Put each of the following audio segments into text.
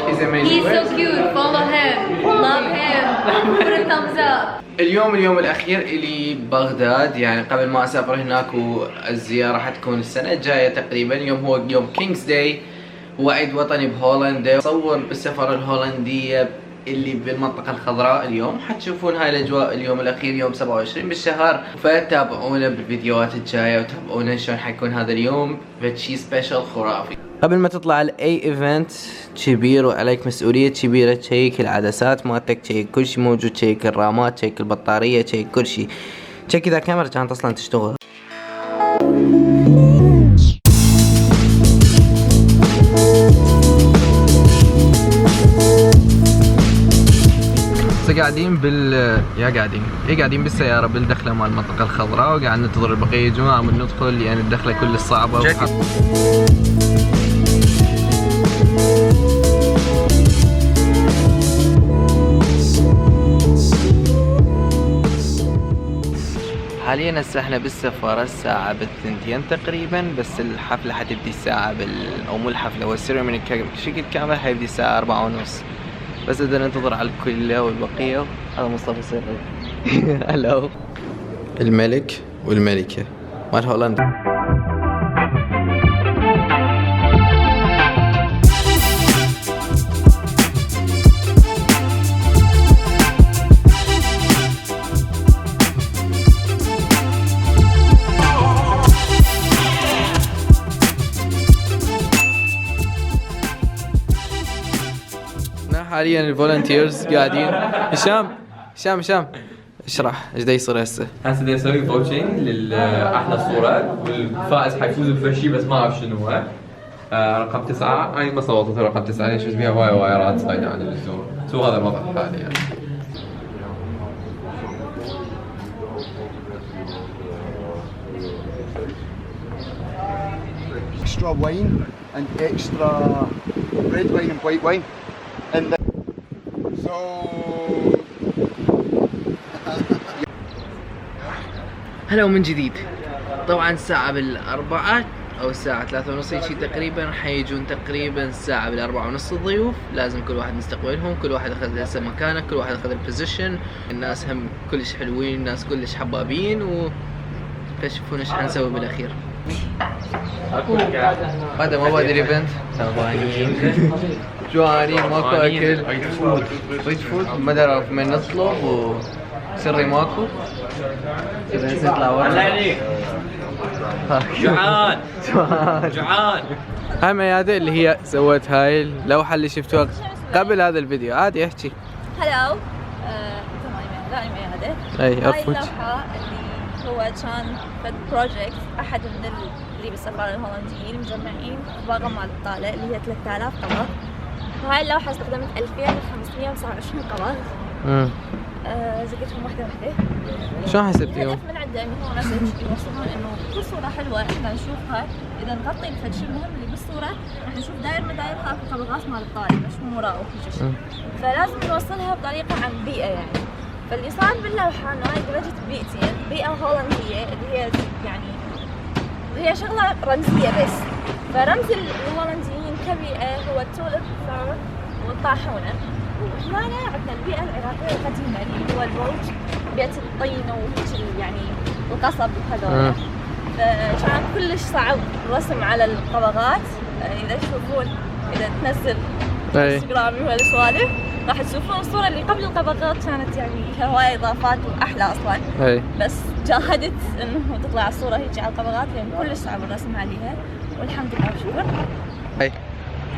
He's amazing. He's so cute. Follow him. Love him. Put a thumbs up. اليوم الأخير إلي بغداد، يعني قبل ما أسافر هناك، والزيارة حتكون السنة الجاية تقريبا. اليوم هو يوم كينجز داي، هو عيد وطني بهولندا. صور بالسفارة الهولندية اللي بالمنطقة الخضراء. اليوم حتشوفون هاي الأجواء اليوم الأخير يوم 27 بالشهر، فتابعونا بالفيديوهات الجاية وتابعونا شلون حيكون هذا اليوم، فشي سبيشال خرافي. قبل ما تطلع لأي ايفنت كبير وعليك مسؤولية كبيرة، تشيك العدسات مالتك، تشيك كل شي موجود، تشيك الرامات، تشيك البطارية، تشيك كل شي، تشيك إذا الكاميرا كانت أصلا تشتغل. قاعدين قاعدين بالسيارة بالدخلة مال المنطقة الخضراء، وقاعد ننتظر البقية يجون من ندخل، يعني الدخلة كل صعبة. حاليا هسه احنا بالسفارة الساعة بالثنتين تقريبا، بس الحفلة حتبدي الساعة او مو الحفلة، هو السيرموني بشكل كامل حيبدي الساعة 4:30، بس بدنا ننتظر على الكل والبقية. هذا مصطفى سري. هلو. الملك والملكة مال هولندا. حاليا الفولنتيرز قاعدين. هشام اشرح ايش دا يصير هسه. دا نسوي فوتشنج لاحلى صورة، والفائز حيفوز بشيء بس ما اعرف شنو هو. رقم 9 انا ما صوتت رقم 9 ليش بيها هواي وايرات صايدة عن اللزوم. سو هذا الوضع الحالي يعني. Extra wine and extra red wine and white wine. And so هلا ومن جديد. طبعا الساعة بالأربعة أو الساعة 3:30 شي تقريبا، حيجون تقريبا الساعة بال4:30 الضيوف. لازم كل واحد نستقبلهم، كل واحد أخذ هسه مكانه، كل واحد أخذ البوزيشن. الناس هم كلش حلوين، الناس كلش حبابين، فشوفون ايش حنسوي بالأخير. هذا ما بادي الايفنت، جوعانين ماكو اكل، ريد فود ما نعرف من نطلب، وسري ماكو. جوعان. هاي ميادة اللي هي سوت هاي اللوحة اللي شفتوها قبل هذا الفيديو. عادي احكي. هلو. لا ميادة. هاي اللوحة اللي هو كان فد بروجكت احد من اللي بالسفارة الهولنديين مجمعين باقة مال الطالة اللي هي 3000 قبض، وهاي اللوحة استخدمت 2529 قبض. زقتهم واحدة. شلون حسبتيهم؟ الهدف من عنده انه هو مسج يوصلون انه كل صورة حلوة احنا نشوفها، اذا نغطي بفد شيء مهم اللي بالصورة راح نشوف داير مداير هاك القبضات مال الطالب مش وراء وكل شيء، فلازم نوصلها بطريقة عن بيئة يعني. فاللي صار باللوحة انه هاي درجت بيئتين، بيئة هولندية اللي هي يعني هي شغلة رمزية بس، فرمز الهولنديين كبيئة هو التولب فلاور والطاحونة، وهنا عندنا البيئة العراقية القديمة اللي هو البولج، بيئة الطين وهيك يعني القصب وهذول. فكان كلش صعب الرسم على القبضات. إذا تشوفون إذا تنزل انستغرامي وهالسوالف راح تشوفون الصورة اللي قبل القبضات كانت يعني فيها هواي إضافات وأحلى أصلاً. بس جاهدت إنه تطلع الصورة هيك على القبضات لأن كلش صعب الرسم عليها، والحمد لله وشكر. هاي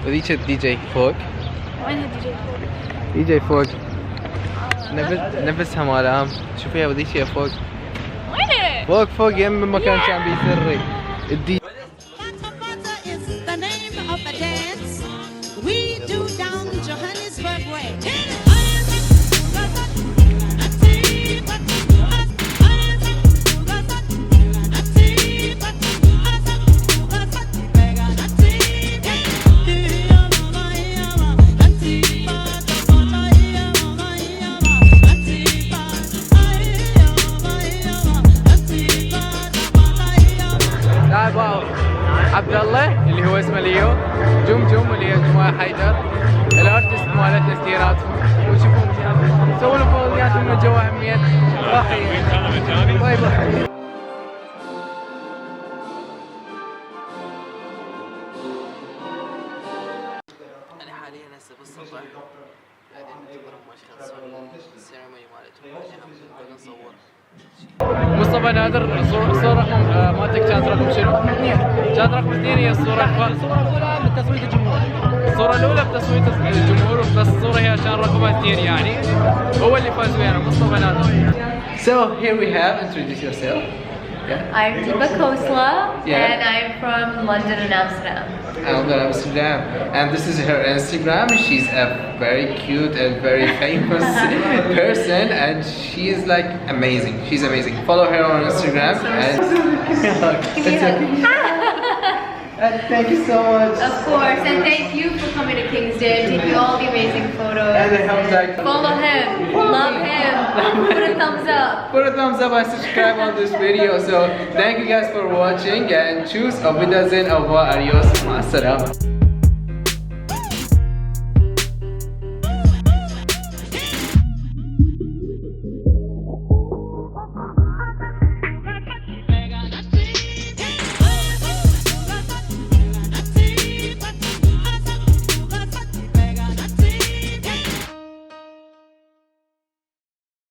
وذيك الدي جي فوق. وين الدي جي فوق؟ دي جي فوق. نفسها مالام. شوفيها وذيك فوق. وينه؟ فوق يم مكان كان بيسري. الدي مالتنا ستيراتهم وتشوفون سووا لهم فضلياتهم من جوا هميت راح باي باي. أنا حاليا هسه بالصبح قاعدين ننتظر اشخاص السيرموني مالتهم نصور. مصطفى نادر الصورة مالتك كانت رقم شنو؟ كانت رقم 2 هي الصورة الأولى بتصويت الجمهور. الصورة الأولى بتصويت الجمهور بس الصورة هي كان رقمها 2 يعني هو اللي فاز ويانا مصطفى نادر. So here we have introduce yourself. Yeah. I'm Deepa Khosla, Yeah. and I'm from London and Amsterdam. Amsterdam, and this is her Instagram. She's a very cute and very famous person, and she is like amazing. She's amazing. Follow her on Instagram. And thank you so much. Of course, and thank you for coming to King's Day and taking all the amazing photos. And I hope that Follow him, love him, put a thumbs up. put a thumbs up and subscribe on this video. So thank you guys for watching and choose. Auf Wiedersehen, au revoir, adios, ma salama.